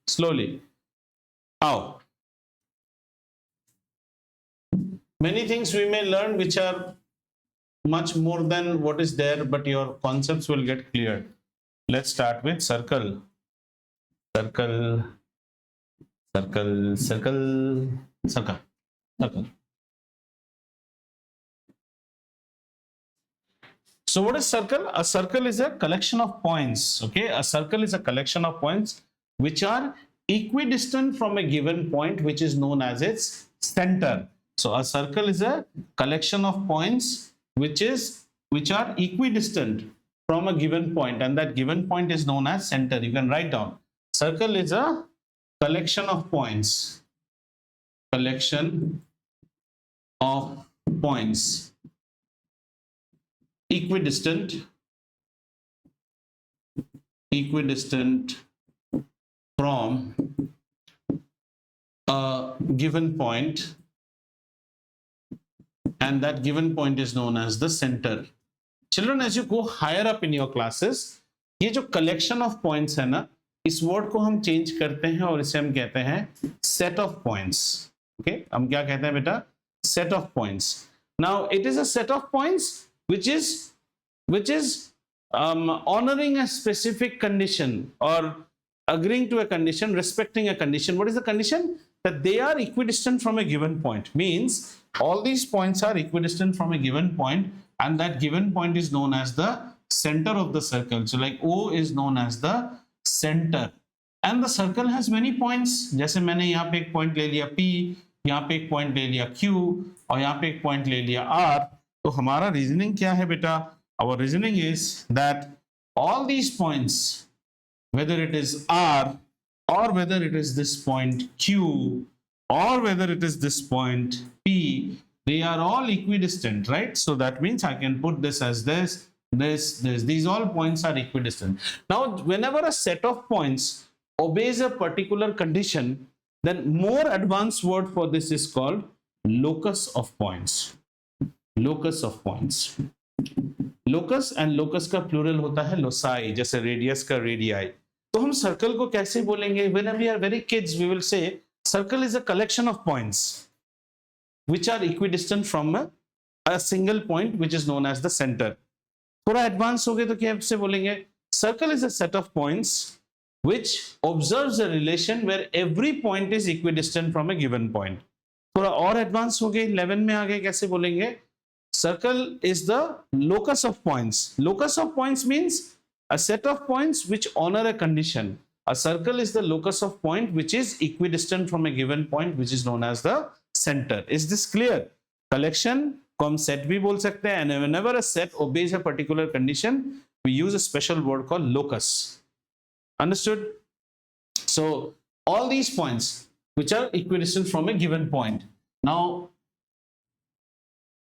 slowly. How? Many things we may learn which are much more than what is there, but your concepts will get cleared. Let's start with circle. Circle, circle, circle, circle, circle. So what is circle? A circle is a collection of points. Okay, a circle is a collection of points which are equidistant from a given point, which is known as its center. So a circle is a collection of points which are equidistant from a given point, and that given point is known as center. You can write down. Circle is a collection of points. Collection of points equidistant from a given point, and that given point is known as the center. Children, as you go higher up in your classes, ये जो collection of points है ना, इस word को हम change करते हैं और इसे हम कहते हैं set of points. Okay, हम क्या कहते हैं बेटा? Set of points. Now it is a set of points which is honoring a specific condition or agreeing to a condition, respecting a condition. What is the condition? That they are equidistant from a given point. Means all these points are equidistant from a given point, and that given point is known as the center of the circle. So like O is known as the center, and the circle has many points. जैसे मैंने यहाँ पे एक point ले लिया P, यहाँ पे एक point ले लिया Q, और यहाँ पे एक point ले लिया R. तो हमारा reasoning क्या है बेटा? Our reasoning is that all these points, whether it is R or whether it is this point Q or whether it is this point P, they are all equidistant, right? So that means I can put this as this. These all points are equidistant. Now, whenever a set of points obeys a particular condition, then more advanced word for this is called locus of points. Locus of points. Locus and locus का plural होता है loci, जैसे radius का radii. तो हम circle को कैसे बोलेंगे? When we are very kids, we will say circle is a collection of points which are equidistant from a single point which is known as the center. थोड़ा advance हो गए तो कैसे बोलेंगे? Circle is a set of points which observes a relation where every point is equidistant from a given point. थोड़ा और advance हो गए, 11 में आ गए, कैसे बोलेंगे? Circle is the locus of points. Locus of points means a set of points which honor a condition. A circle is the locus of point which is equidistant from a given point which is known as the center. Is this clear? Collection को हम set भी बोल सकते हैं, and whenever a set obeys a particular condition, we use a special word called locus. Understood? So all these points which are equidistant from a given point. Now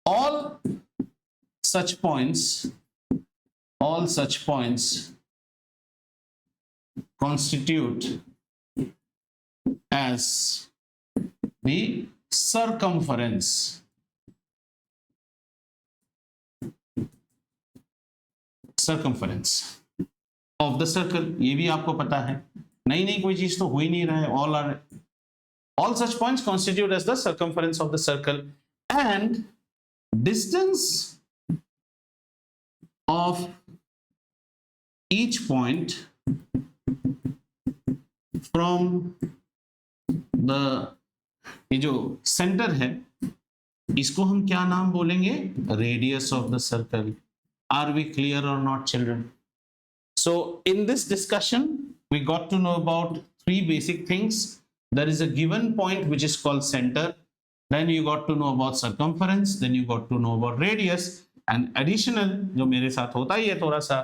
all such points constitute as the circumference of the circle. ये भी आपको पता है, नई कोई चीज तो हो ही नहीं रहा है. All such points constitute as the circumference of the circle, and distance of each point from the ये जो center है, इसको हम क्या नाम बोलेंगे? Radius of the circle. Are we clear or not, children? So in this discussion, we got to know about three basic things. There is a given point which is called center. Then you got to know about circumference. Then you got to know about radius. And additional, जो मेरे साथ होता ही है थोड़ा सा,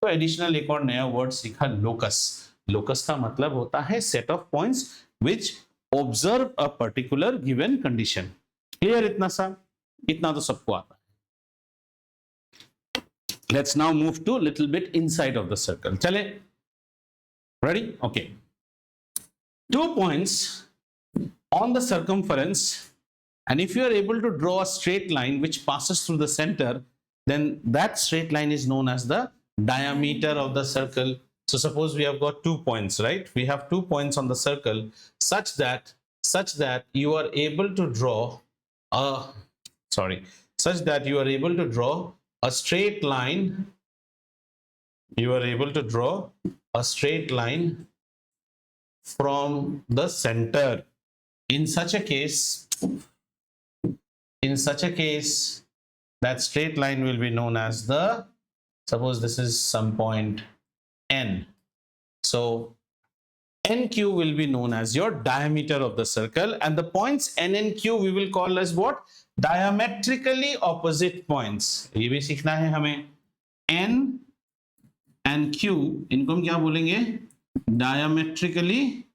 तो additional एक और नया word सीखा, locus. Locus का मतलब होता है set of points which observe a particular given condition. Clear इतना सा? इतना तो सबको आता है. Let's now move to little bit inside of the circle. चले? Ready? Okay. 2 points on the circumference, and if you are able to draw a straight line which passes through the center, then that straight line is known as the diameter of the circle. So suppose we have got 2 points, right? We have 2 points on the circle such that you are able to draw a such that you are able to draw a straight line. You are able to draw a straight line from the center. In such a case, that straight line will be known as the, suppose this is some point N. So NQ will be known as your diameter of the circle, and the points N and Q we will call as what? Diametrically opposite points. ये भी सीखना है हमें. N and Q, इनको हम क्या बोलेंगे? Diametrically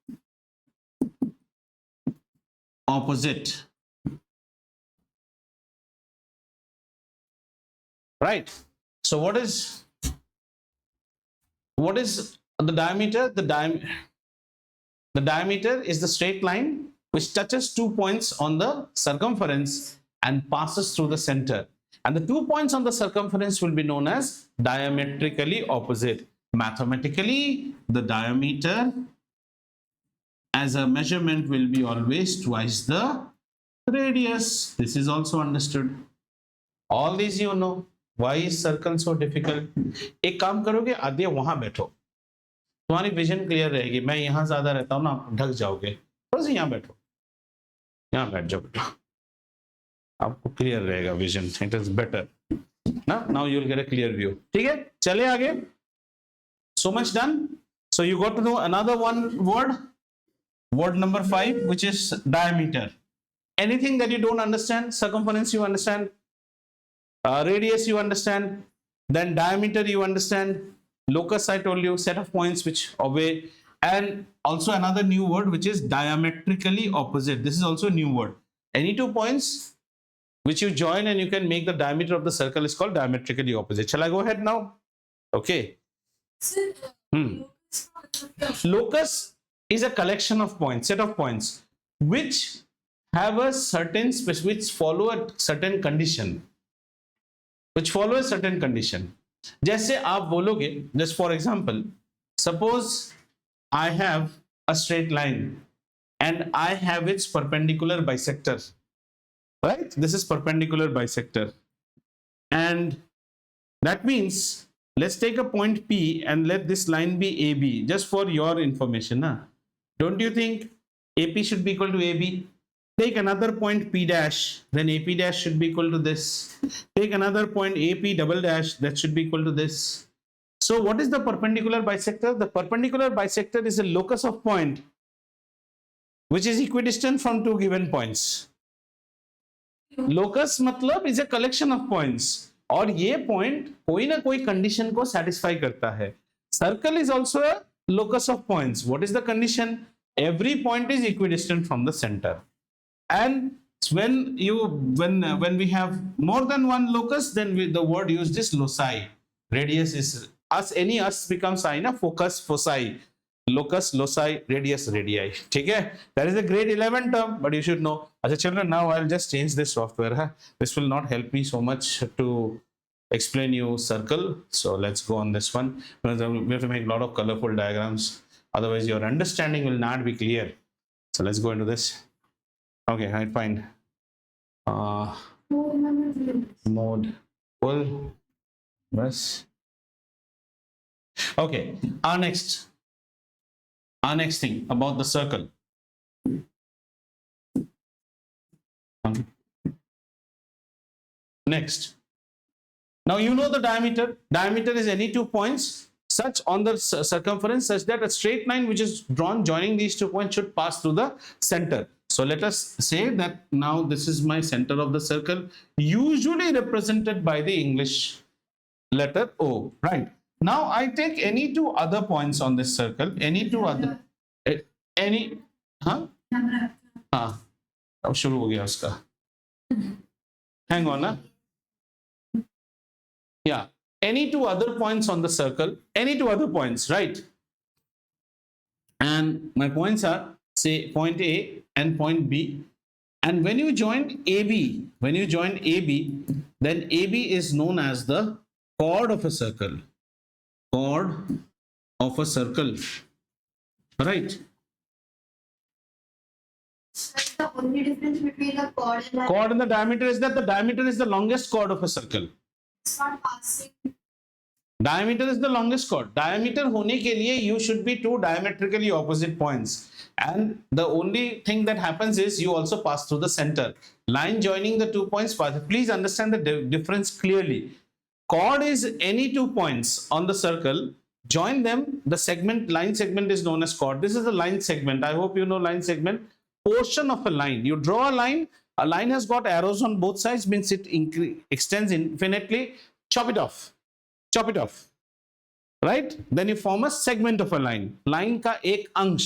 opposite. Right. So what is the diameter? The diameter is the straight line which touches 2 points on the circumference and passes through the center. And the 2 points on the circumference will be known as diametrically opposite. Mathematically, the diameter as a measurement will be always twice the radius. This is also understood. All these you know. Why is circle so difficult? एक काम करोगे, आदित्य वहां बैठो, तुम्हारी vision clear रहेगी. मैं यहाँ ज्यादा रहता हूँ ना, आप ढक जाओगे. थोड़ा सा यहाँ बैठो, यहाँ बैठ जाओ बेटा, आपको क्लियर रहेगा विजन. इट इज बेटर ना. Now you will get a clear view. ठीक है, चले आगे. So much done. So you got to know another one word number 5, which is diameter. Anything that you don't understand, circumference you understand, radius you understand, then diameter you understand, locus I told you, set of points which obey, and also another new word which is diametrically opposite. This is also a new word. Any 2 points which you join and you can make the diameter of the circle is called diametrically opposite. Shall I go ahead now? Okay. Locus is a collection of points, set of points which have a certain which follow a certain condition. जैसे आप बोलोगे, just for example, suppose I have a straight line and I have its perpendicular bisector, right? This is perpendicular bisector, and that means let's take a point P and let this line be AB, just for your information. Don't you think AP should be equal to AB? Take another point P dash, then AP dash should be equal to this. Take another point AP double dash, that should be equal to this. So what is the perpendicular bisector? The perpendicular bisector is a locus of point which is equidistant from 2 given points. Locus मतलब is a collection of points, और ये point कोई ना कोई condition को satisfy करता है. Circle is also a locus of points. What is the condition? Every point is equidistant from the center. And when we have more than one locus, then the word used is loci. Radius is any us becomes I na, focus, foci, locus, loci, radius, radii. Okay? That is a grade 11 term, but you should know. As a children, now I'll just change this software. Huh? This will not help me so much to explain you circle. So let's go on this one. We have to make a lot of colorful diagrams. Otherwise, your understanding will not be clear. So let's go into this. Okay, I find mode full bus. Okay, our next thing about the circle. Next, now you know the diameter. Diameter is any 2 points such on the circumference such that a straight line which is drawn joining these 2 points should pass through the center. So let us say that now this is my center of the circle, usually represented by the English letter O, right? Now I take any 2 other points on this circle, any 2 other, अब शुरू हो गया उसका. Hang on, yeah, any 2 other points on the circle, any 2 other points, right? And my points are, say, point A and point B. And when you join AB, then AB is known as the chord of a circle. Chord of a circle, right? That's the only difference between the chord and the Chord and the diameter is that the diameter is the longest chord of a circle. it's not passing. Diameter is the longest chord. Diameter होने के लिए you should be two diametrically opposite points, and the only thing that happens is you also pass through the center. Line joining the 2 points pass. Please understand the difference clearly. Chord is any 2 points on the circle. Join them. The segment, line segment is known as chord. This is the line segment. I hope you know line segment. Portion of a line. You draw a line. A line has got arrows on both sides. Means it extends infinitely. Chop it off. Chop it off, right? Then you form a segment of a line. Line का एक अंश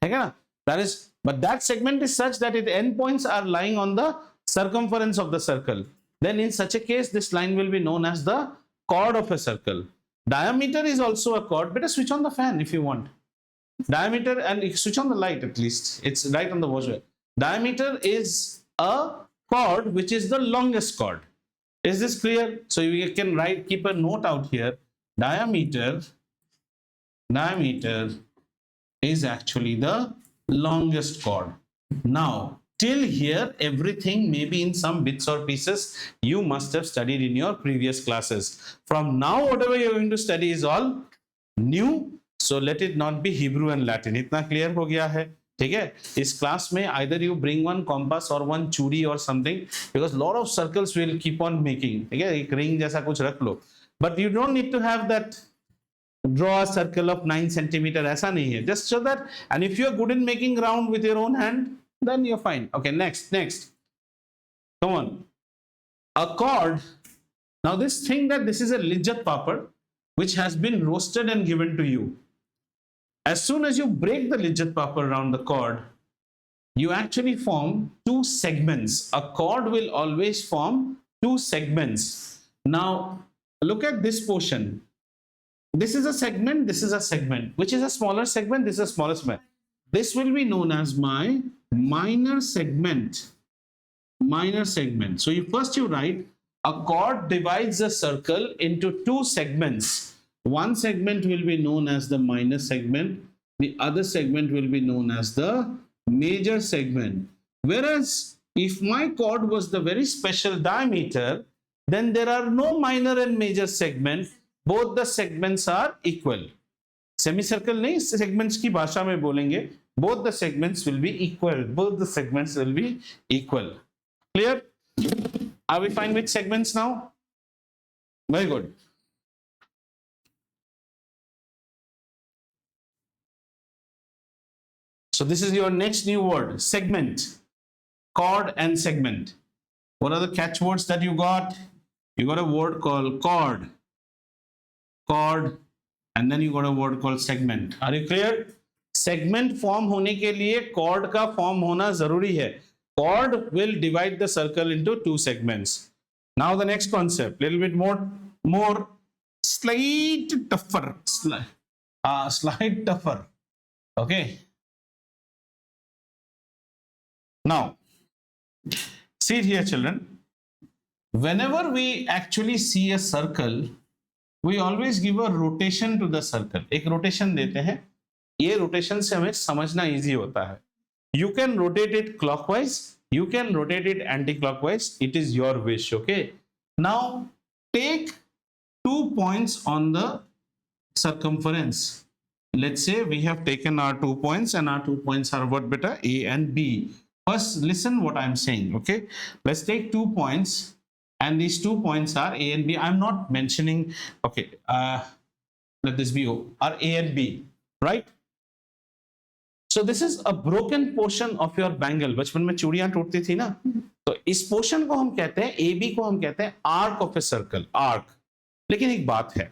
है क्या ना? That is, but that segment is such that its endpoints are lying on the circumference of the circle. Then in such a case, this line will be known as the chord of a circle. Diameter is also a chord. Better switch on the fan if you want. Diameter, and switch on the light at least. It's right on the washer. Diameter is a chord which is the longest chord. Is this clear? So you can keep a note out here. Diameter is actually the longest chord. Now, till here, everything maybe in some bits or pieces you must have studied in your previous classes. From now, whatever you're going to study is all new. So let it not be Hebrew and Latin. इतना clear हो गया है? ठीक है, इस class में either you bring one compass or one चूड़ी or something, because lot of circles will keep on making. ठीक है, एक ring जैसा कुछ रख लो, but you don't need to have that draw a circle of 9 centimeter. ऐसा नहीं है, just so that, and if you are good in making round with your own hand, then you're fine. Okay, next, come on. A chord. Now this thing that this is a lijjat papad which has been roasted and given to you. As soon as you break the lijjat papad around the chord, you actually form two segments. A chord will always form two segments. Now, look at this portion. This is a segment, this is a segment. Which is a smaller segment? This is a smaller segment. This will be known as my minor segment. Minor segment. So first you write, a chord divides a circle into two segments. One segment will be known as the minor segment. The other segment will be known as the major segment. Whereas if my chord was the very special diameter, then there are no minor and major segment. Both the segments are equal. Semicircle नहीं, segments की भाषा में बोलेंगे. Both the segments will be equal. Both the segments will be equal. Clear? Are we fine with segments now? Very good. So this is your next new word, segment. Chord and segment. What are the catchwords that you got? You got a word called chord. Chord, and then you got a word called segment. Are you clear? Segment form होने के लिए chord का form होना जरूरी है. Chord will divide the circle into two segments. Now the next concept, little bit more slight tougher. Slight tougher. Okay. Now, see it here, children. Whenever we actually see a circle, we always give a rotation to the circle. एक rotation देते हैं. ये rotation से हमें समझना easy होता है. You can rotate it clockwise. You can rotate it anti-clockwise. It is your wish. Okay. Now take 2 points on the circumference. Let's say we have taken our 2 points, and our 2 points are what, beta? A and B. First, listen what I'm saying. Okay. Let's take 2 points. And these 2 points are A and B. I'm not mentioning, okay, let this be O, are A and B, right? So this is a broken portion of your bangle. बचपन में चूड़ियां टूटती थी ना, तो इस portion को हम कहते हैं, AB को हम कहते हैं arc of a circle, arc. लेकिन एक बात है,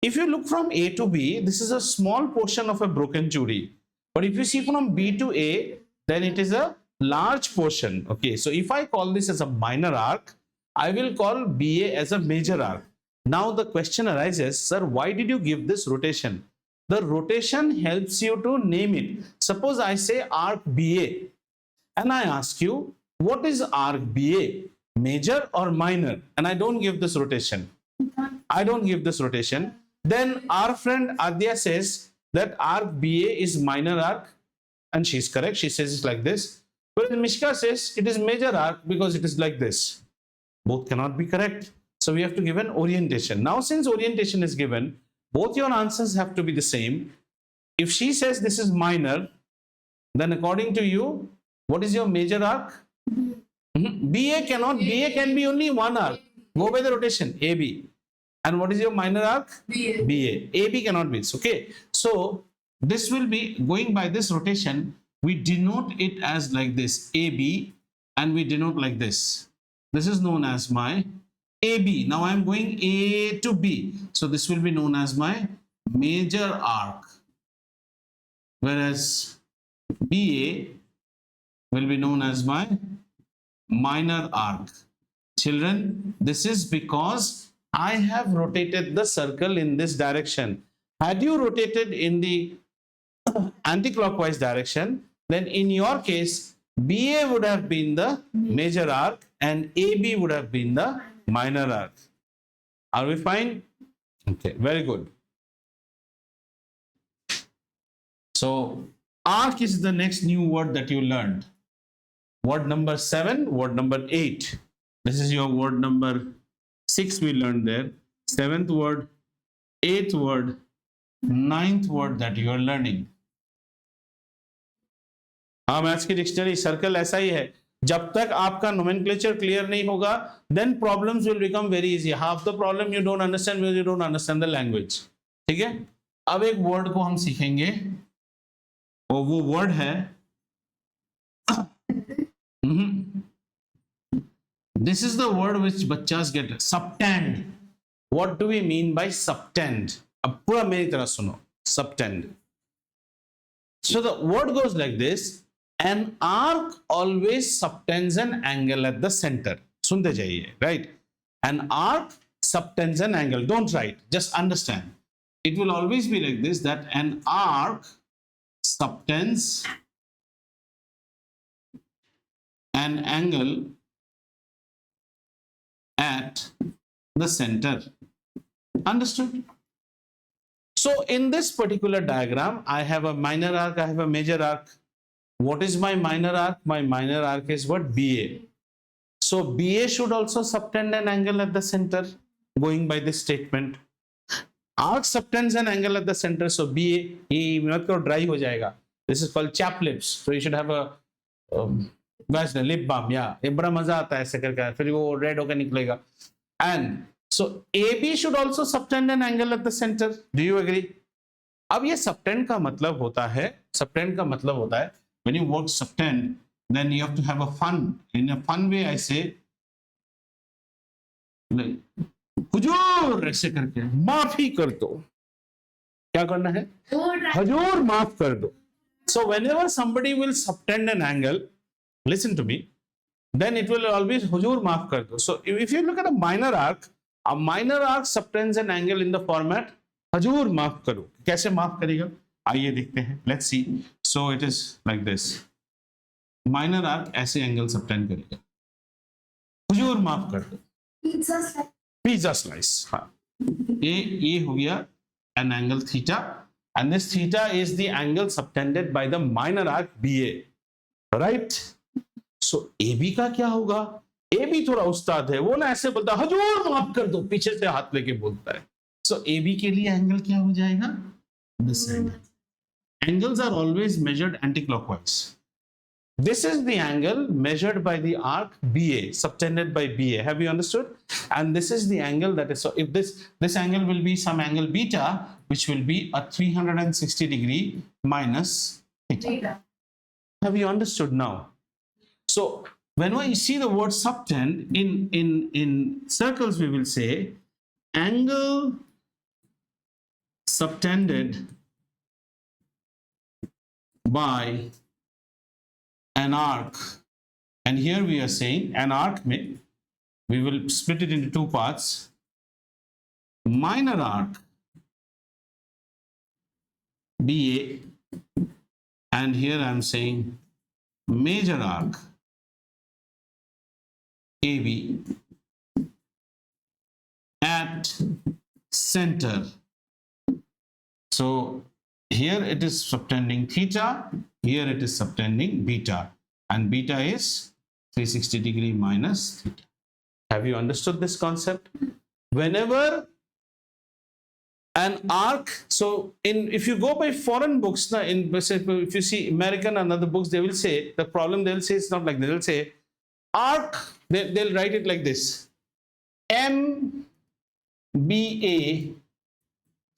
if you look from A to B, this is a small portion of a broken चूड़ी. But if you see from B to A, then it is a large portion. Okay, so if I call this as a minor arc, I will call BA as a major arc. Now the question arises, sir, why did you give this rotation? The rotation helps you to name it. Suppose I say arc BA and I ask you, what is arc BA? Major or minor? And I don't give this rotation. I don't give this rotation. Then our friend Adya says that arc BA is minor arc, and she's correct. She says it's like this. Whereas Mishka says it is major arc because it is like this. Both cannot be correct. So we have to give an orientation. Now, since orientation is given, both your answers have to be the same. If she says this is minor, then according to you, what is your major arc? BA cannot, BA can be only one arc. Go by the rotation, AB. And what is your minor arc? BA. BA. AB cannot be. Okay. So this will be going by this rotation. We denote it as like this, AB, and we denote like this. This is known as my AB. Now I am going A to B. So this will be known as my major arc. Whereas BA will be known as my minor arc. Children, this is because I have rotated the circle in this direction. Had you rotated in the anti-clockwise direction, then in your case, BA would have been the major arc and AB would have been the minor arc. Are we fine? Okay, very good. So, arc is the next new word that you learned. Word number 7, word number 8. This is your word number 6 we learned there. 7th word, 8th word, 9th word that you are learning. हाँ, maths की dictionary circle ऐसा ही है. जब तक आपका nomenclature clear नहीं होगा, then problems will become very easy. Half the problem you don't understand because you don't understand the language. ठीक है? अब एक वर्ड को हम सीखेंगे और वो वर्ड है this is the word which बच्चास get subtend. What do we mean by subtend? अब पूरा मेरी तरह सुनो. Subtend. So the word goes like this. An arc always subtends an angle at the center. सुनते जाइए, right? An arc subtends an angle. Don't write, just understand. It will always be like this, that an arc subtends an angle at the center. Understood? So in this particular diagram, I have a minor arc, I have a major arc. What is my minor arc? My minor arc is what? BA. So BA should also subtend an angle at the center, going by this statement. Arc subtends an angle at the center, so BA, he not to dry ho jayega. This is called chap lips. So you should have a lip balm. Yeah, ये बड़ा मजा आता है ऐसे करके, फिर वो red होकर निकलेगा. And so AB should also subtend an angle at the center. Do you agree? अब ये subtend का मतलब होता है, when you work subtend, then you have to have a fun. In a fun way, I say, हुजूर ऐसे करके माफी कर दो. क्या करना है? हुजूर माफ कर दो. So whenever somebody will subtend an angle, listen to me, then it will always हुजूर माफ कर दो. So if you look at a minor arc subtends an angle in the format हुजूर माफ करो. कैसे माफ करेगा? आइए देखते हैं. Let's see. So it is like this. Minor arc ऐसे एंगल सबटेंड करेगा. हुजूर माफ कर दो. Pizza slice. हाँ. ये हो गया an angle theta, and this theta is the angle subtended by the minor arc BA. Right? So AB का क्या होगा? AB थोड़ा उस्ताद है. वो ना ऐसे बोलता है हुजूर माफ कर दो, पीछे से हाथ लेके बोलता है. So AB के लिए एंगल क्या हो जाएगा? This angle. Angles are always measured anti-clockwise. This is the angle measured by the arc BA, subtended by BA. Have you understood? And this is the angle that is, so if this angle will be some angle beta, which will be a 360 degree minus theta. Have you understood now? So whenever you see the word subtend, in circles we will say angle subtended by an arc, and here we are saying an arc, we will split it into two parts. Minor arc BA, and here I am saying major arc AB at center. So here it is subtending theta, here it is subtending beta, and beta is 360 degree minus theta. Have you understood this concept? Whenever an arc, so if you go by foreign books, if you see American and other books, they will say the problem, they will say it's not like that. They will say arc, they'll write it like this: MBA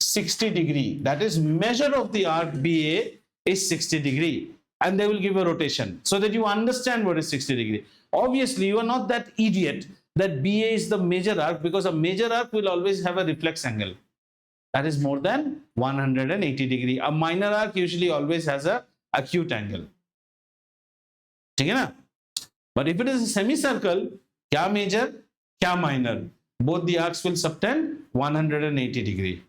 60 degree, that is measure of the arc BA is 60 degree, and they will give a rotation so that you understand what is 60 degree. Obviously you are not that idiot that BA is the major arc, because a major arc will always have a reflex angle that is more than 180 degree. A minor arc usually always has a acute angle. ठीक है ना? But if it is a semicircle, क्या major, क्या minor, both the arcs will subtend 180 degree.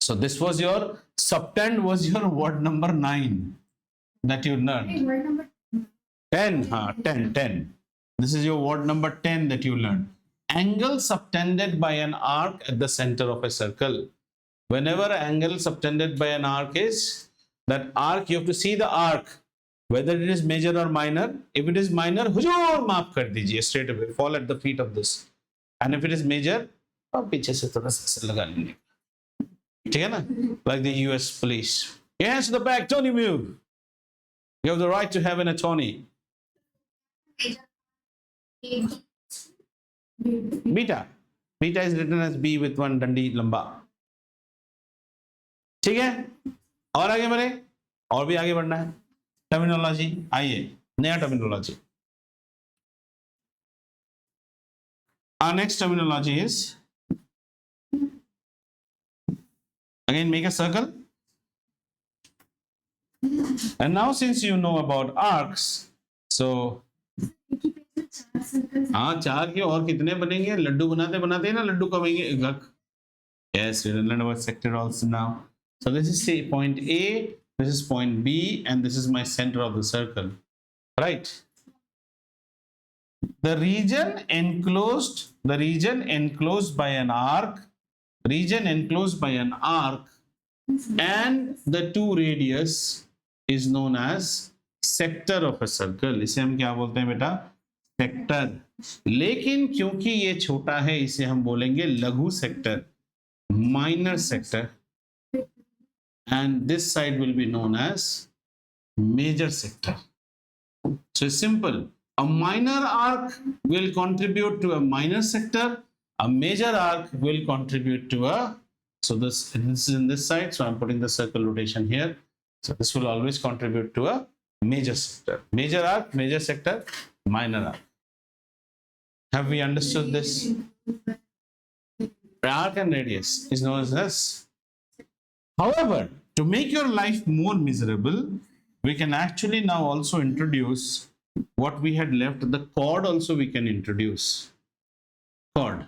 So this was your subtend, was your word number 9 that you learned. Word number 10. This is your word number 10 that you learned. Angle subtended by an arc at the center of a circle. Whenever angle subtended by an arc is, that arc, you have to see the arc, whether it is major or minor. If it is minor, hujur maaf kar dijiye, straight away fall at the feet of this. And if it is major, अब पीछे से थोड़ा सा लगा लेंगे, ठीक है ना? Like the US police. Your hands to the back, don't you move. You have the right to have an attorney. Beta is written as B with one dandi lamba. ठीक है? और आगे बढ़े, और भी आगे बढ़ना है. टर्मिनोलॉजी, आइए नया terminology. Our next terminology is, again make a circle, and now since you know about arcs, so हाँ, 4 के और कितने बनेंगे? लड्डू बनाते बनाते ना Laddu कमेंगे. Yes, we learned about sector also now. So this is say point A, this is point B, and this is my center of the circle, right? The region enclosed by an arc, and the two radius is known as sector of a circle. इसे हम क्या बोलते हैं बेटा? Sector. लेकिन क्योंकि ये छोटा है, इसे हम बोलेंगे लघु sector, minor sector, and this side will be known as major sector. So it's simple. A minor arc will contribute to a minor sector, a major arc will contribute to a, so this is in this side, so I'm putting the circle rotation here. So this will always contribute to a major sector. Major arc, major sector, minor arc. Have we understood this? Arc and radius is known as this. However, to make your life more miserable, we can actually now also introduce what we had left. The chord also we can introduce. Chord.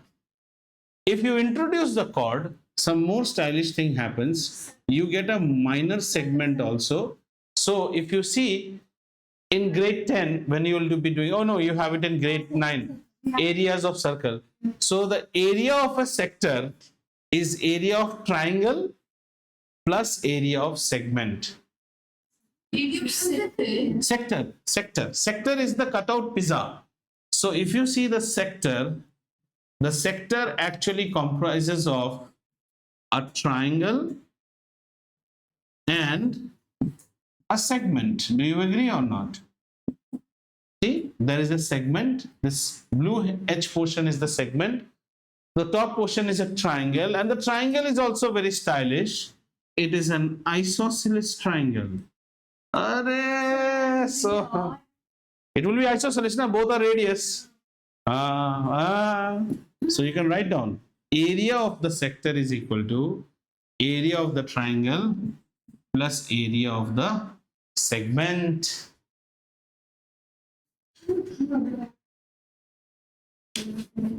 If you introduce the chord, some more stylish thing happens. You get a minor segment also. So if you see in grade 10, when you will be doing, oh no, you have it in grade 9, areas of circle. So the area of a sector is area of triangle plus area of segment. Sector is the cutout pizza. So if you see the sector actually comprises of a triangle and a segment. Do you agree or not? See, there is a segment. This blue edge portion is the segment. The top portion is a triangle, and the triangle is also very stylish. It is an isosceles triangle. So it will be isosceles, na? Both are radius. So you can write down area of the sector is equal to area of the triangle plus area of the segment.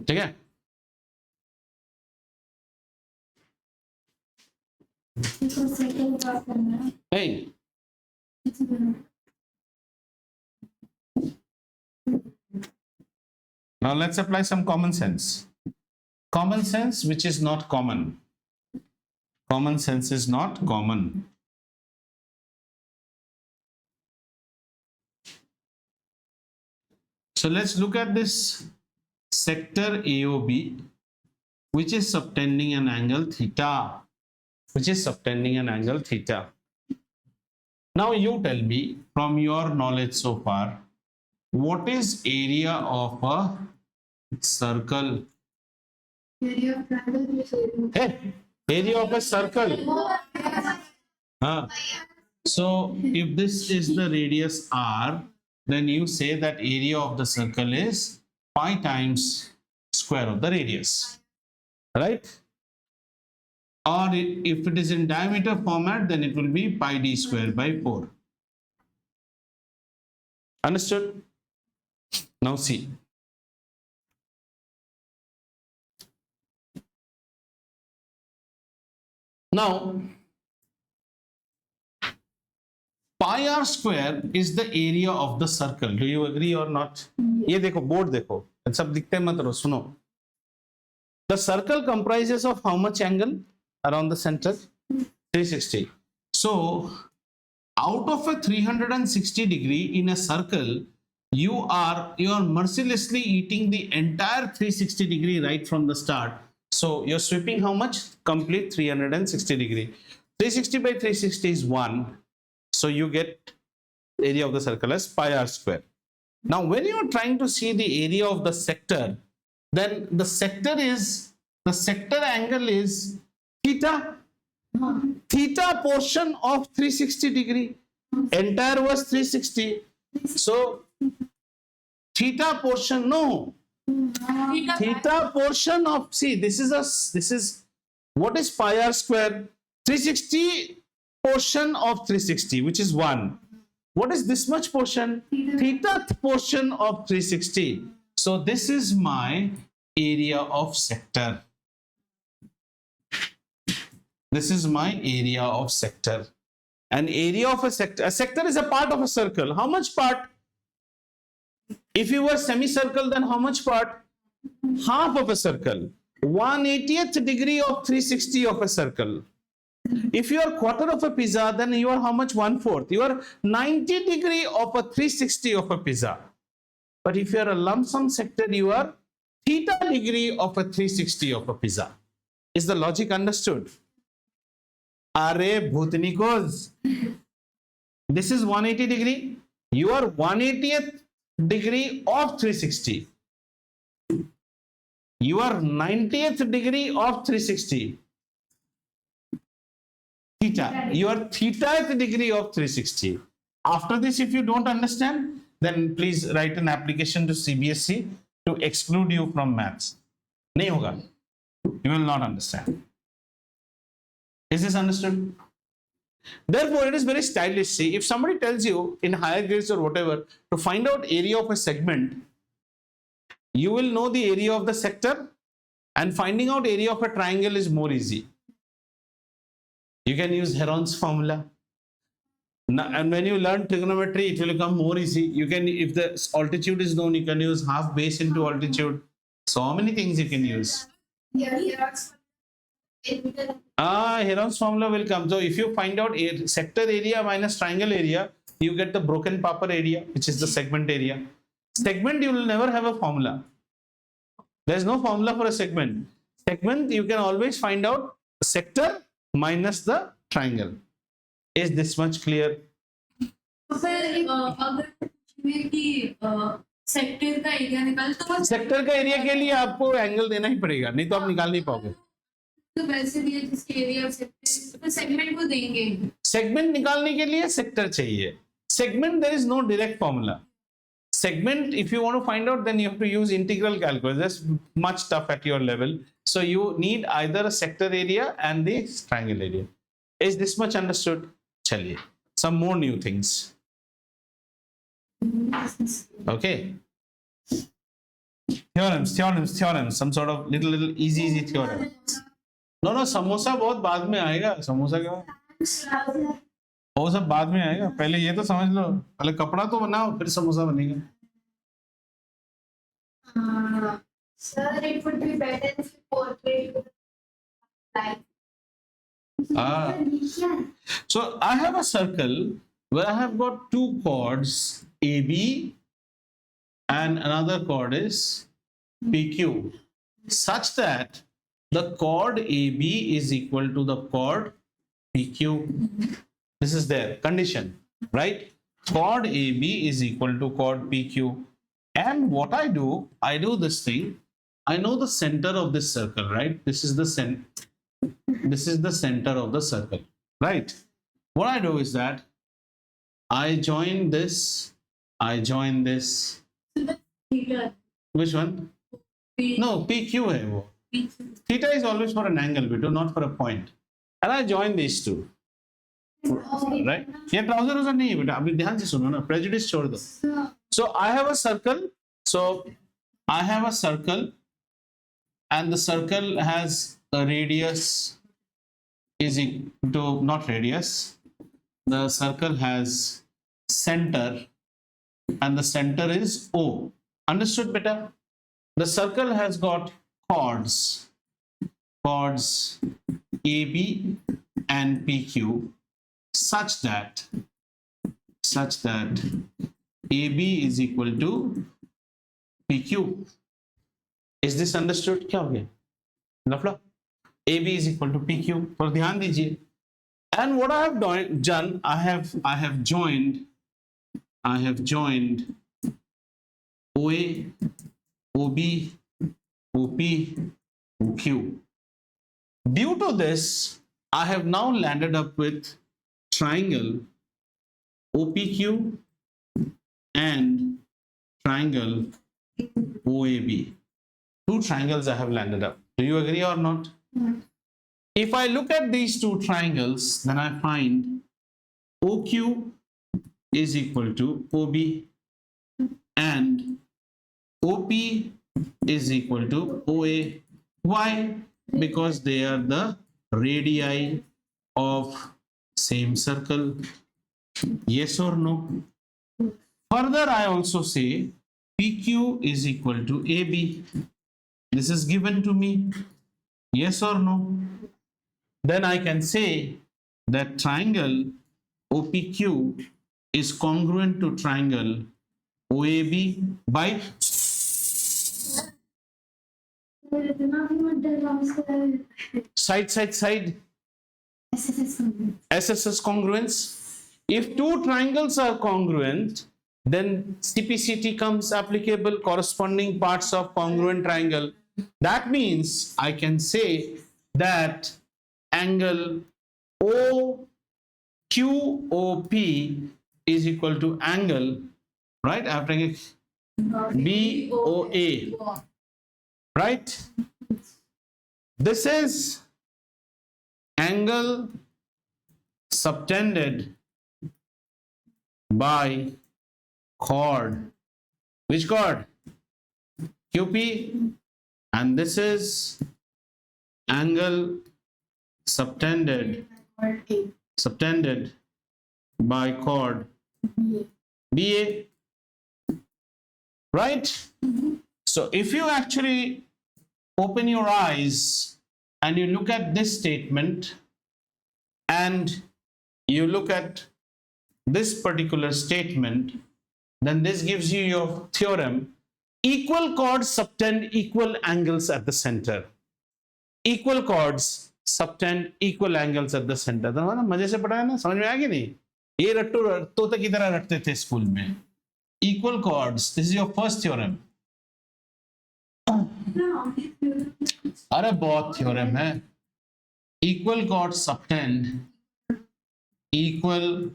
ठीक है? Hey. Now let's apply some common sense. Common sense which is not common. Common sense is not common. So let's look at this sector AOB, which is subtending an angle theta. Now you tell me, from your knowledge so far, what is area of a circle? Area of triangle. Hey, area of a circle. Huh. So if this is the radius r, then you say that area of the circle is pi times square of the radius, right? Or if it is in diameter format, then it will be pi d square by 4. Understood? Now see. Now, pi r square is the area of the circle. Do you agree or not? ये देखो board देखो, सब दिखते मत रहो, सुनो. The circle comprises of how much angle around the center? 360. So, out of a 360 degree in a circle, you are mercilessly eating the entire 360 degree right from the start. So you're sweeping how much? Complete 360 degree. 360 by 360 is 1. So you get area of the circle as pi r square. Now when you are trying to see the area of the sector, then the sector angle is theta. Theta portion of 360 degree. Entire was 360. So theta portion, no. Theta portion of, see, this is what is pi r square? 360 portion of 360, which is 1. What is this much portion? Theta portion of 360. So this is my area of sector. This is my area of sector. An area of a sector is a part of a circle. How much part? If you were semicircle, then how much part? Half of a circle. 1/80th degree of 360 of a circle. If you are quarter of a pizza, then you are how much? 1/4. You are 90 degree of a 360 of a pizza. But if you are a lump sum sector, you are theta degree of a 360 of a pizza. Is the logic understood? Are bhutnikos. This is 180 degree. You are 1/80th degree of 360. You are 90th degree of 360. Theta. You are thetath degree of 360. After this, if you don't understand, then please write an application to CBSE to exclude you from maths. Nahi hoga. You will not understand. Is this understood? Therefore, it is very stylish. See, if somebody tells you in higher grades or whatever to find out area of a segment, you will know the area of the sector, and finding out area of a triangle is more easy. You can use Heron's formula. And when you learn trigonometry, it will become more easy. You can, if the altitude is known, you can use half base into altitude. So many things you can use. Heron's formula will come. So if you find out sector area minus triangle area, you get the broken paper area, which is the segment area. Segment, you will never have a formula. There is no formula for a segment. Segment, you can always find out sector minus the triangle. Is this much clear? Sector का area निकाल तो sector का area के लिए आपको angle देना ही पड़ेगा, नहीं तो आप निकाल नहीं पाओगे. तो वैसे भी जिसके एरिया ऑफ सेक्टर तो सेगमेंट को देंगे. सेगमेंट निकालने के लिए सेक्टर चाहिए. Segment, there is no direct formula. Segment, if you want to find out, then you have to use integral calculus. That's much tough at your level. So you need either a sector area and the triangle area. Is this much understood? Chaliye. Some more new things. Okay. Theorems. Some sort of little easy theorem. No, samosa बहुत बाद में आएगा. Samosa क्या? वो सब बाद में आएगा. पहले ये तो समझ लो. पहले कपड़ा तो बनाओ, फिर समोसा बनेगा. Sir, it would be better if you portray like. Ah. So I have a circle where I have got two chords AB and another chord is PQ, such that the chord AB is equal to the chord PQ. This is their condition, right? Chord AB is equal to chord PQ. And what I do this thing. I know the center of this circle, right? This is the center of the circle, right? What I do is that I join this. Theta. Which one? P. No, PQ hai wo. P. Theta is always for an angle, beto, not for a point. And I join these two, right? ये trouser उजर नहीं है बेटा, अभी ध्यान से सुनो ना, prejudice छोड़ दो. So I have a circle. And the circle has a radius is equal to, not radius. The circle has center, and the center is O. Understood, beta? The circle has got chords AB and PQ, such that AB is equal to PQ. Is this understood? क्या हो गया? लफड़ा? AB is equal to PQ. पर ध्यान दीजिए. And what I have done, I have joined OA, OB, OP, OQ. Due to this, I have now landed up with triangle OPQ and triangle OAB. Two triangles I have landed up. Do you agree or not? If I look at these two triangles, then I find OQ is equal to OB and OP is equal to OA. Why? Because they are the radii of same circle. Yes or no? Further, I also say PQ is equal to AB. This is given to me. Yes or no? Then I can say that triangle OPQ is congruent to triangle OAB by side. SSS congruence. If two triangles are congruent, then CPCT comes applicable, corresponding parts of congruent triangle. That means I can say that angle OQOP is equal to angle, right? After BOA, right? This is angle subtended by chord. Which chord? QP. And this is angle subtended by chord BA. Right? So if you actually open your eyes and you look at this statement and you look at this particular statement, then this gives you your theorem. Equal chords subtend equal angles at the center. Equal chords subtend equal angles at the center. तो ना मजे से पढ़ाया ना, समझ में आ गई नहीं? ये रट्टू तोते की तरह रटते थे स्कूल में. Equal chords. This is your first theorem. अरे बहुत theorem है. Equal chords subtend equal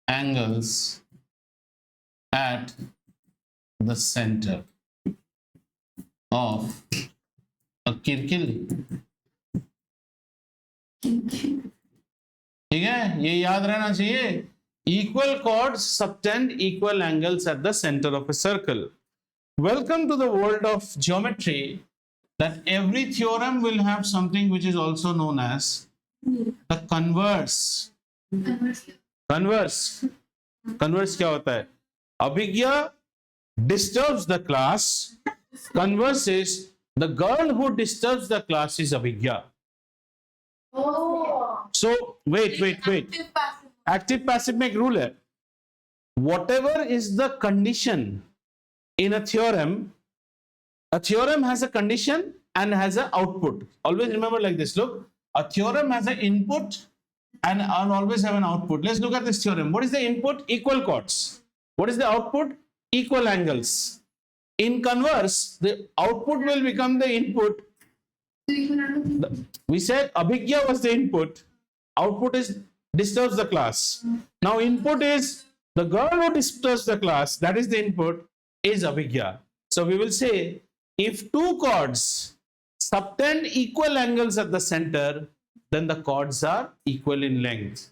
angles at the center of a kirkili. ठीक है, ये याद रहना चाहिए. Equal chords subtend equal angles at the center of a circle. Welcome to the world of geometry, that every theorem will have something which is also known as the converse. Converse क्या होता है? अभिज्ञा disturbs the class. Converse is the girl who disturbs the class is Abhigya. Oh. So wait. Active, passive. Active passive में एक rule है. Whatever is the condition in a theorem has a condition and has an output. Always remember like this. Look, a theorem has an input and always have an output. Let's look at this theorem. What is the input? Equal chords. What is the output? Equal angles. In converse, the output will become the input. We said abhigya was the input. Output is disturbs the class. Now input is the girl who disturbs the class. That is the input, is abhigya. So we will say if two chords subtend equal angles at the center, then the chords are equal in length.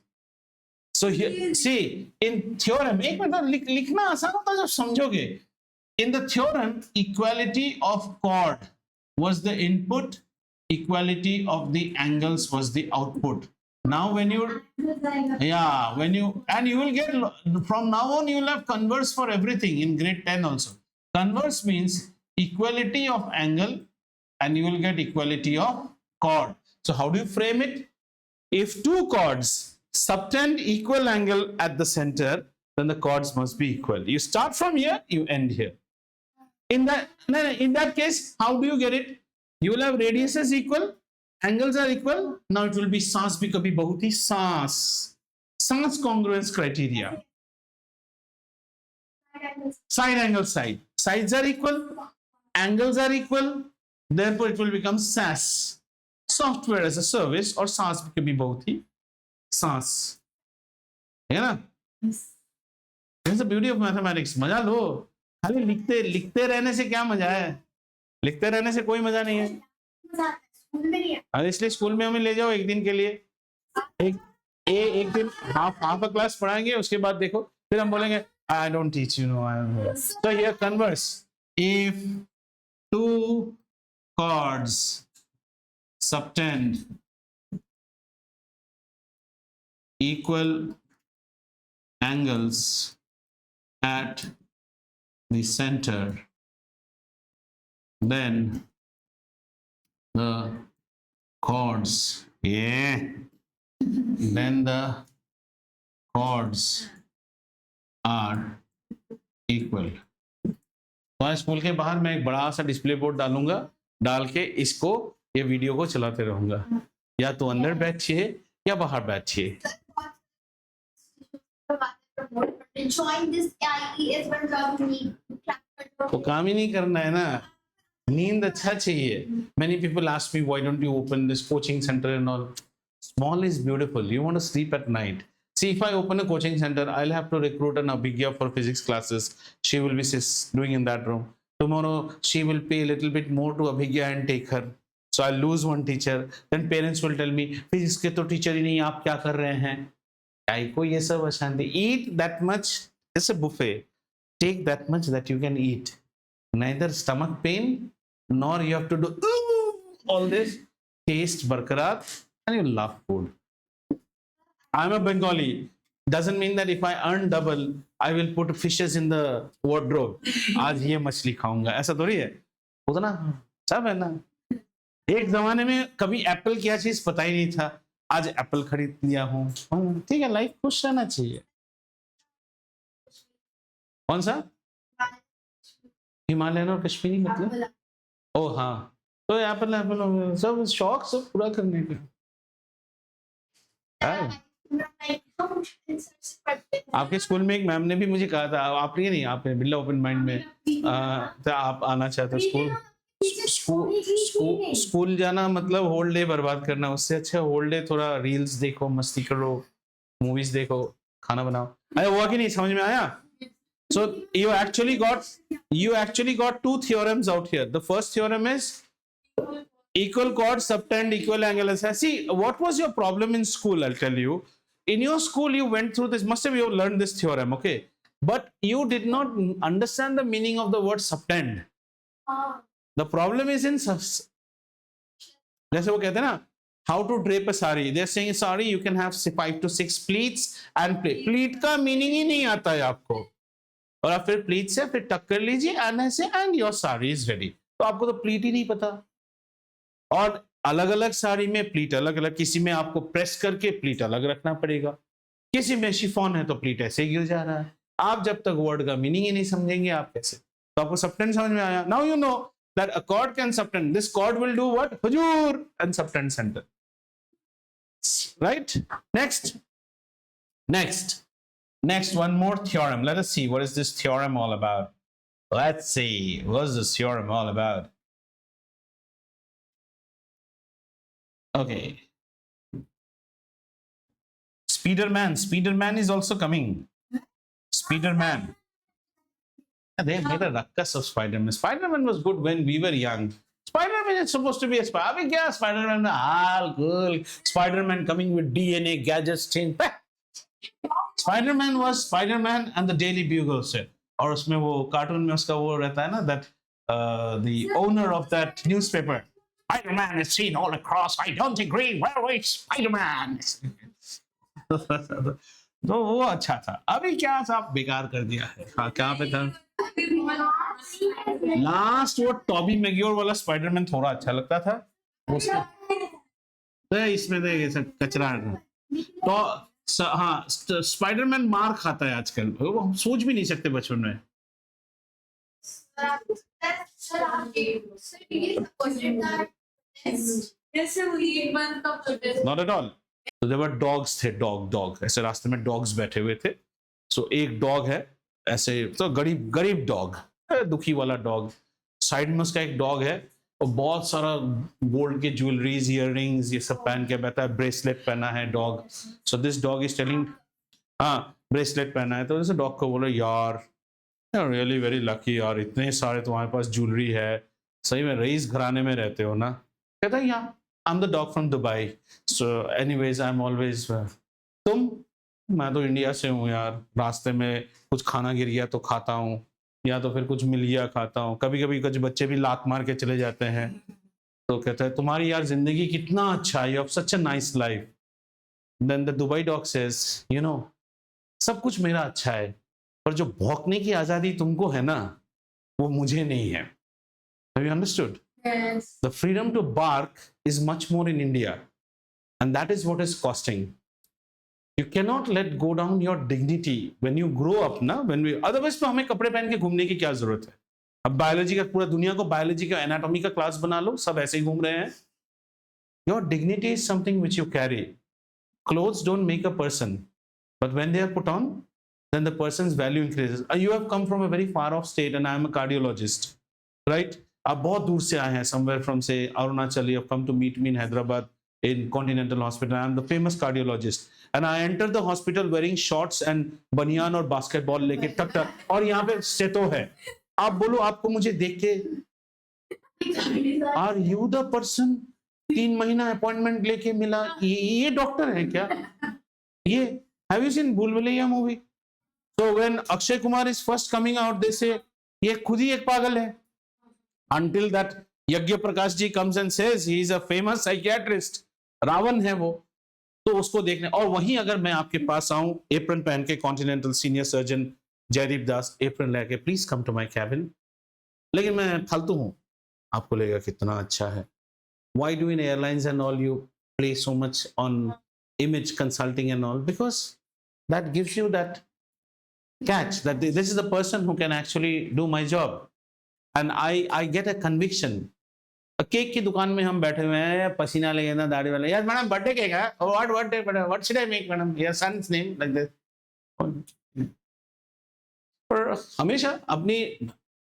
So here, see, in theorem, एक minute लिखना आसान होता है जब समझोगे. In the theorem, equality of chord was the input, equality of the angles was the output. Now when you and you will get, from now on you will have converse for everything in grade 10 also. Converse means equality of angle and you will get equality of chord. So how do you frame it? If two chords subtend equal angle at the center, then the chords must be equal. You start from here, you end here. In that case, how do you get it? You will have radiuses equal, angles are equal. Now it will be sans bhi kabhi bahut hi sans congruence criteria. Side angle side. Sides are equal, angles are equal. Therefore, it will become SAS. Software as a service or SaaS kabhi bahut hi sans. है ना? That's the beauty of mathematics. मजा लो. खाली लिखते रहने से क्या मजा है? लिखते रहने से कोई मजा नहीं है. अरे इसलिए स्कूल में हमें ले जाओ एक दिन के लिए. एक दिन हाफ अ क्लास पढ़ाएंगे, उसके बाद देखो फिर हम बोलेंगे I don't teach you, no. So here converse. If two chords subtend equal angles at the center, then the chords, then the chords are equal. तो स्कूल के बाहर मैं एक बड़ा सा डिस्प्ले बोर्ड डालूंगा, डाल के इसको ये वीडियो को चलाते रहूंगा. या तो अंदर बैठिए या बाहर बैठिए. तो काम ही नहीं करना है ना, नींद अच्छा चाहिए. Many people ask me, why don't you open this coaching center and all? Small is beautiful. You want to sleep at night. See, if I open a coaching center, I'll have to recruit an Abhigya for physics classes. She will be doing in that room. Tomorrow, she will pay a little bit more to Abhigya and take her. So I'll lose one teacher. Then parents will tell me, physics के तो teacher ही नहीं, आप क्या कर रहे हैं? काय को ये सब अशांति. Eat that much. It's a buffet. Take that much that you can eat. Neither stomach pain, nor you have to do all this. Taste barkarar, and you love food. I'm a Bengali. Doesn't mean that if I earn double, I will put fishes in the wardrobe. आज ये मछली खाऊंगा, ऐसा थोड़ी है. उतना सब है ना. एक जमाने में कभी एप्पल क्या चीज पता ही नहीं था, आज एप्पल खरीद लिया हूँ. ठीक है, लाइफ खुश रहना चाहिए. कौन सा? हिमालयन और कश्मीरी मतलब? ओ हाँ, तो एप्पल सब शौक सब पूरा करने का. आपके स्कूल में एक मैम ने भी मुझे कहा था, आपने नहीं, आपने बिल्ला ओपन माइंड में तो आप आना चाहते स्कूल जाना मतलब होल डे बर्बाद करना. उससे अच्छा होल डे थोड़ा रील्स देखो, मस्ती करो, मूवीज देखो, खाना बनाओ. अरे हुआ कि नहीं, समझ में आया? So you actually got two theorems out here. The first theorem is equal chords subtend equal angle. See, what was your problem in school? I'll tell you. In your school, you went through this. Must have you learned this theorem, okay? But you did not understand the meaning of the word subtend. The problem is in जैसे वो कहते हैं ना, how to drape a sari. They're saying sari you can have 5 to 6 pleats and pleat. Pleat का meaning ही नहीं आता है आपको. और आप फिर प्लीट से फिर टक कर लीजिए एंड ऐसे and your sari is ready. तो आपको तो प्लीट ही नहीं पता. और अलग अलग साड़ी में प्लीट अलग अलग, किसी में आपको प्रेस करके प्लीट अलग रखना पड़ेगा, किसी में शिफॉन है तो प्लीट ऐसे गिर जा रहा है। आप जब तक वर्ड का मीनिंग ही नहीं समझेंगे आप कैसे, तो आपको सबटेंड समझ में आया। Now you know that a chord can subtend, this chord will do what, हुजूर and subtend centre, right. Next one more theorem. Let us see what is this theorem all about. Let's see what is this theorem all about. Okay, Spiderman is also coming. Spiderman. They made a ruckus of Spider-Man. Spider-Man was good when we were young. Spider-Man is supposed to be a Spider. Abhi kya Spider-Man? Ah, cool. Spider-Man coming with DNA gadgets change. Spider-Man was Spider-Man and the Daily Bugle से, और उसमें वो cartoon में उसका वो रहता है ना, that the owner of that newspaper, Spider-Man is seen all across. I don't agree. Where is Spider-Man? तो वो अच्छा था। अभी क्या सब बेकार कर दिया है। हाँ, कहाँ पे था लास्ट? वो टॉबी मैग्योर वाला स्पाइडरमैन थोड़ा अच्छा लगता था उसका, तो इसमें देख ऐसा कचरा है। तो हाँ, स्पाइडरमैन मार खाता है आजकल, वो हम सोच भी नहीं सकते बचपन में। Not at all. तो देयर वर डॉग्स थे, डॉग ऐसे रास्ते में डॉग्स बैठे हुए थे। सो एक डॉग है ऐसे, तो गरीब डॉग, दुखी वाला डॉग। साइड में उसका एक डॉग है और बहुत सारा गोल्ड के ज्वेलरीज, इयररिंग्स, ये सब पहन के बैठा है, ब्रेसलेट पहना है dog. So this dog is telling, हाँ ब्रेसलेट पहना है, तो जैसे डॉग को बोलो यार रियली वेरी लकी यार, इतने सारे तुम्हारे पास ज्वेलरी है, सही में रईस घराने में रहते हो ना। कहता है या I am the dog from Dubai, so anyways I am always. तुम? मैं तो इंडिया से हूँ यार, रास्ते में कुछ खाना गिर गया तो खाता हूँ, या तो फिर कुछ मिल गया खाता हूँ, कभी कभी कुछ बच्चे भी लात मार के चले जाते हैं। तो कहता है तुम्हारी यार जिंदगी कितना अच्छा है, you have such a nice life. Then the Dubai dog says, you know सब कुछ मेरा अच्छा है, पर जो भौंकने की आजादी तुमको है ना, वो मुझे नहीं है। Have you understood? Yes. The freedom to bark is much more in India, and that is what is costing. You cannot let go down your dignity when you grow up, ना, when we otherwise तो हमें कपड़े पहन के घूमने की क्या जरूरत है? अब बायोलॉजी का, पूरा दुनिया को बायोलॉजी का, एनाटॉमी का क्लास बना लो, सब ऐसे ही घूम रहे हैं। Your dignity is something which you carry. Clothes don't make a person, but when they are put on, then the person's value increases. You have come from a very far off state and I am a cardiologist, right? आप बहुत दूर से आए हैं, somewhere from say Arunachal, you have come to meet me in Hyderabad in Continental Hospital. I am the famous cardiologist and I enter the hospital wearing shorts and बनियान और basketball लेके टक टक, और यहाँ पे सेतो है। आप बोलो आपको मुझे देख के, आर यू द पर्सन 3 महीना अपॉइंटमेंट लेके मिला, ये डॉक्टर है क्या? ये have you seen Bhool Bhulaiyaa movie? So when Akshay Kumar is first coming out, they say ये खुद ही एक पागल है, until that यज्ञ Prakash ji comes and says he is a famous psychiatrist, Ravan है वो। तो उसको देखने, और वहीं अगर मैं आपके पास आऊं एप्रन पहन के, continental senior surgeon Jaideep Das apron लेके, please come to my cabin, लेकिन मैं फालतू हूं, आपको लगेगा कितना अच्छा है। Why do in airlines and all you play so much on image consulting and all? Because that gives you that catch that this is the person who can actually do my job, and I get a conviction. Cake की दुकान में हम बैठे हुए हैं, पसीना लगे ना, दाढ़ी वाले, यार मैडम बर्थडे केक है, what should I make madam, your son's name, like this. पर हमेशा अपनी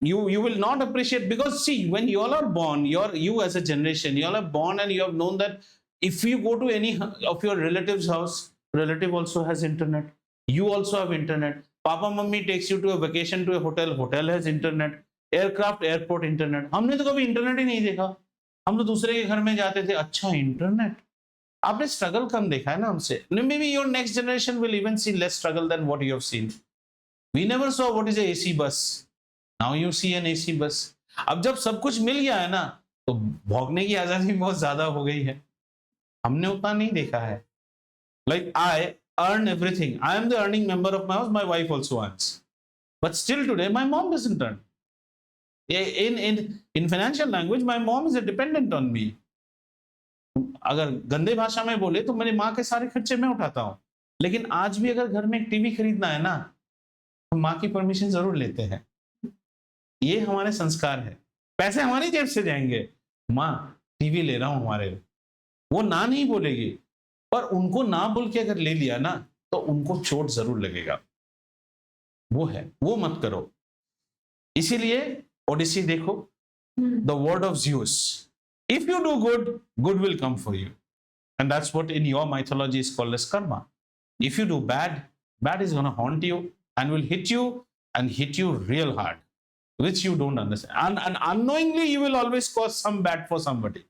you will not appreciate, because see when you all are born, you as a generation, you all are born and you have known that if you go to any of your relatives house, relative also has internet, you also have internet, papa mummy takes you to a vacation to a hotel has internet, aircraft airport internet। हमने तो कभी internet ही नहीं देखा, हम तो दूसरे के घर में जाते थे, अच्छा इंटरनेट। आपने स्ट्रगल कम देखा है ना हमसे। Maybe your next generation will even see less struggle than what you have seen. We never saw what is a AC bus. Now you see an AC bus. अब जब सब कुछ मिल गया है ना, तो भौंकने की आजादी बहुत ज्यादा हो गई है, हमने उतना नहीं देखा है। Like I earn everything. I am the earning member of my house. My wife also earns, but still today my mom doesn't earn. In financial language, my mom is a dependent on me. अगर गंदे भाषा में बोले तो मेरी माँ के सारे खर्चे मैं उठाता हूँ, लेकिन आज भी अगर घर में एक टीवी खरीदना है ना, तो माँ की परमिशन जरूर लेते हैं। ये हमारे संस्कार है। पैसे हमारी जेब से जाएंगे, माँ टीवी ले रहा हूं हमारे लिए, वो ना नहीं बोलेगी, पर उनको ना बोल के अगर ले लिया ना, तो उनको चोट जरूर लगेगा। वो है, वो मत करो। इसीलिए ओडिसी देखो, the word of Zeus, if you do good, good will come for you, and that's what in your mythology is called as karma. If you do bad, bad is going to haunt you and will hit you, and hit you real hard, which you don't understand, and unknowingly you will always cause some bad for somebody.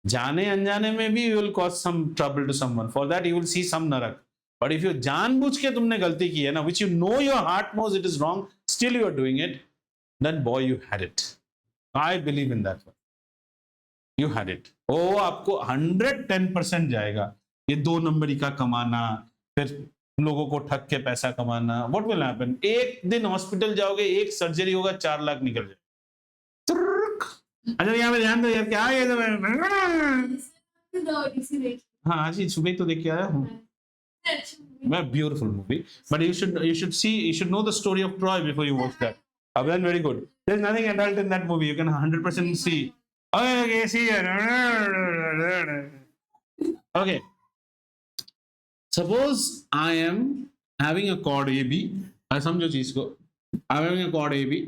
जाने अनजाने में भी you will cause some trouble to someone. For that you will see some narak. But if you जानबूझ के तुमने गलती की है ना, which you know your heart knows it is wrong, still you are doing it, then boy you had it. I believe in that one. You had it. ओ आपको 110% जाएगा। ये 2 नंबरी का कमाना, फिर लोगों को ठग के पैसा कमाना, what will happen? एक दिन हॉस्पिटल जाओगे, एक सर्जरी होगा, 4 लाख निकल जाए। अच्छा यहाँ पे ध्यान दो यार, क्या ये तो हाँ आज ही सुबह तो देख के आया हूँ। Very beautiful movie, but you should see, you should know the story of Troy before you watch that. Then very good. There's nothing adult in that movie. You can 100% see. Okay, see here. Okay. Suppose I am having a chord AB. समझो चीज को. I'm having a chord AB,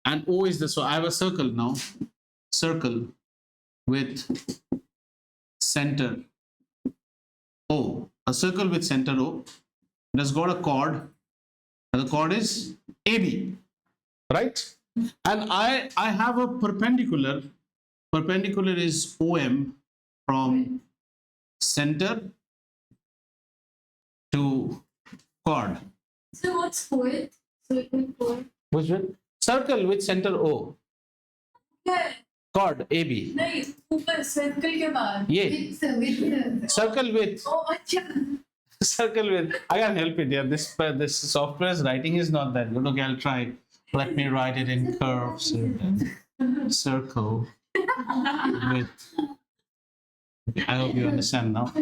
and O is this. So I have a circle now. Circle with center O. A circle with center O. It has got a chord. And the chord is AB. Right? And I have a perpendicular. Perpendicular is OM from center to chord. So what's chord? Circle chord. Which one? Circle with center O. Yeah. Chord AB. नहीं ऊपर circle के बाद. ये. Circle with. Oh अच्छा. Circle with. I can't help it. Yeah, this software's writing is not that good. Okay, I'll try. Let me write it in curves. Circle with. I hope you understand now.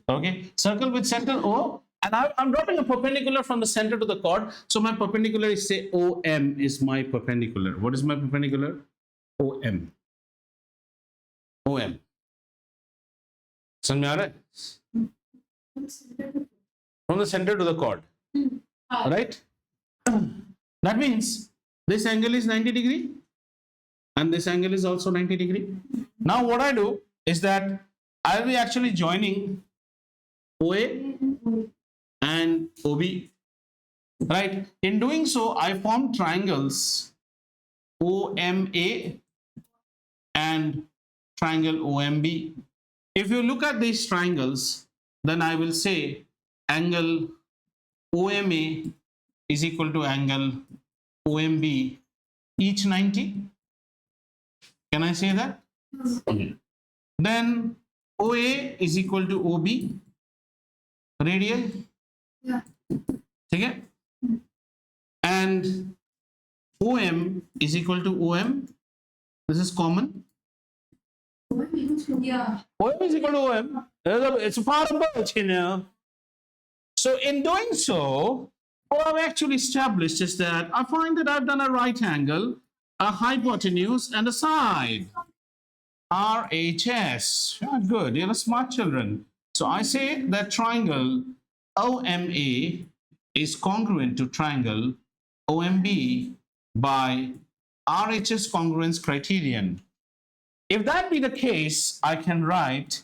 Okay, circle with center O, and I'm drawing a perpendicular from the center to the chord. So my perpendicular is, say, OM is my perpendicular. What is my perpendicular? OM. OM. समझ में आ रहा है? From the center to the chord. Right? That means this angle is 90 degree and this angle is also 90 degree. Now what I do is that I'll be actually joining OA and OB. Right? In doing so, I form triangles OMA and triangle OMB. If you look at these triangles, then I will say angle OMA is equal to angle OMB, each 90. Can I say that? Okay. Then OA is equal to OB, radial. Yeah. Okay? And OM is equal to OM. This is common. Yeah. OM is equal to OM. It's a part of both, you know. So in doing so, what I've actually established is that I find that I've done a right angle, a hypotenuse, and a side. RHS. Yeah, good. You're smart children. So I say that triangle OMA is congruent to triangle OMB by RHS congruence criterion. If that be the case, I can write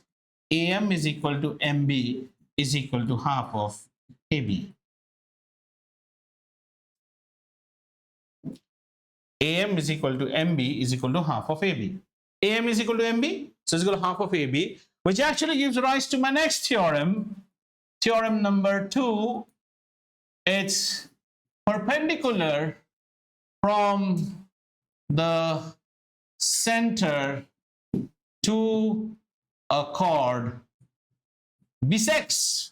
AM is equal to MB is equal to half of AB. AM is equal to MB is equal to half of AB. AM is equal to MB, so it's equal to half of AB, which actually gives rise to my next theorem. Theorem number 2. It's perpendicular from the center to a chord bisects.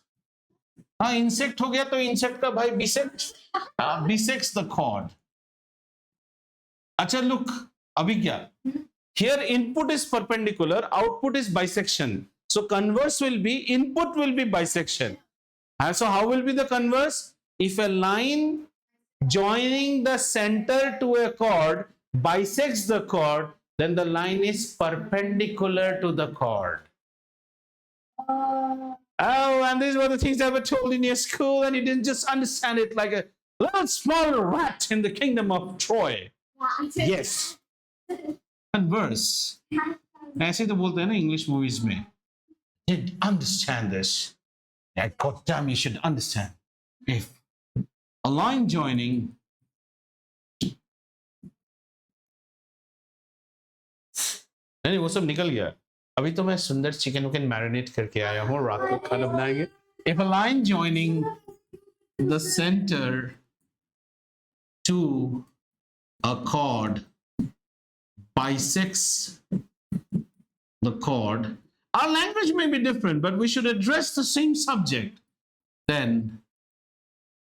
हाँ insect हो गया तो insect का भाई bisect bisects the chord. अच्छा look अभी क्या Here input is perpendicular, output is bisection. So converse will be, input will be bisection. And so how will be the converse? If a line joining the center to a chord bisects the chord, then the line is perpendicular to the chord. Oh, and these were the things that were told in your school, and you didn't just understand it like a little small rat in the kingdom of Troy. Yes. Converse. ऐसे तो बोलते हैं ना English movies में. Didn't understand this. God damn, you should understand. If a line joining नहीं वो सब निकल गया. अभी तो मैं सुंदर चिकन विकन मैरिनेट करके आया हूँ, रात को खाना बनाएंगे. If a line joining the center to a chord bisects the chord, our language may be different, but we should address the same subject. Then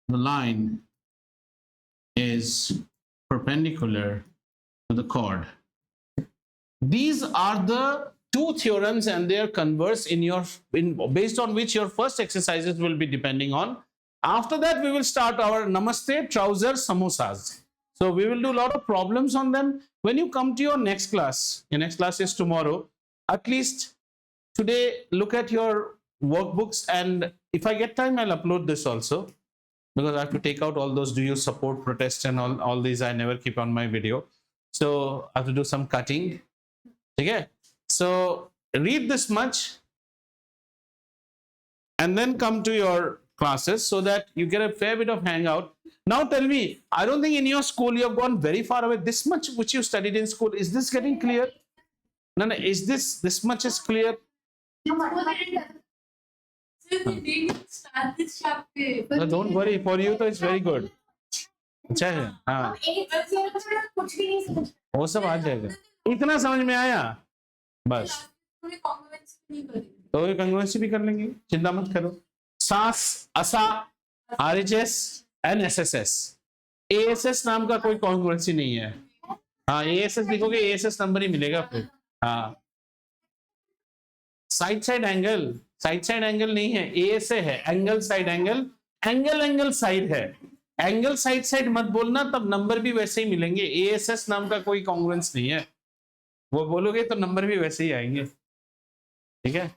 the line is perpendicular to the chord. These are the two theorems and their converse based on which your first exercises will be depending on. After that, we will start our Namaste trouser samosas. So we will do a lot of problems on them. When you come to your next class is tomorrow. At least today, look at your workbooks, and if I get time, I'll upload this also, because I have to take out all those do you support protest and all these. I never keep on my video, so I have to do some cutting. Okay, so read this much and then come to your classes so that you get a fair bit of hangout. Now tell me, I don't think in your school you have gone very far away. This much which you studied in school, is this getting clear? No, is this much is clear? No, don't worry, for you तो it's very good. अच्छा है, हाँ वो सब आ जाएगा. इतना समझ में आया बस, तो ये कंग्रुएंसी भी कर लेंगे, चिंता मत करो. सास, असा, आरएचएस एंड एसएसएस. एएसएस नाम का कोई कंग्रुएंसी नहीं है. हाँ, एएसएस लिखोगे एएसएस नंबर ही मिलेगा फिर. हाँ, साइड एंगल नहीं है, एएसए है. Angle side angle, angle side है. एंगल साइड मत बोलना, तब नंबर भी वैसे ही मिलेंगे. एएसएस नाम का कोई कॉन्ग्रुएंस नहीं है, वो बोलोगे तो नंबर भी वैसे ही आएंगे. ठीक है.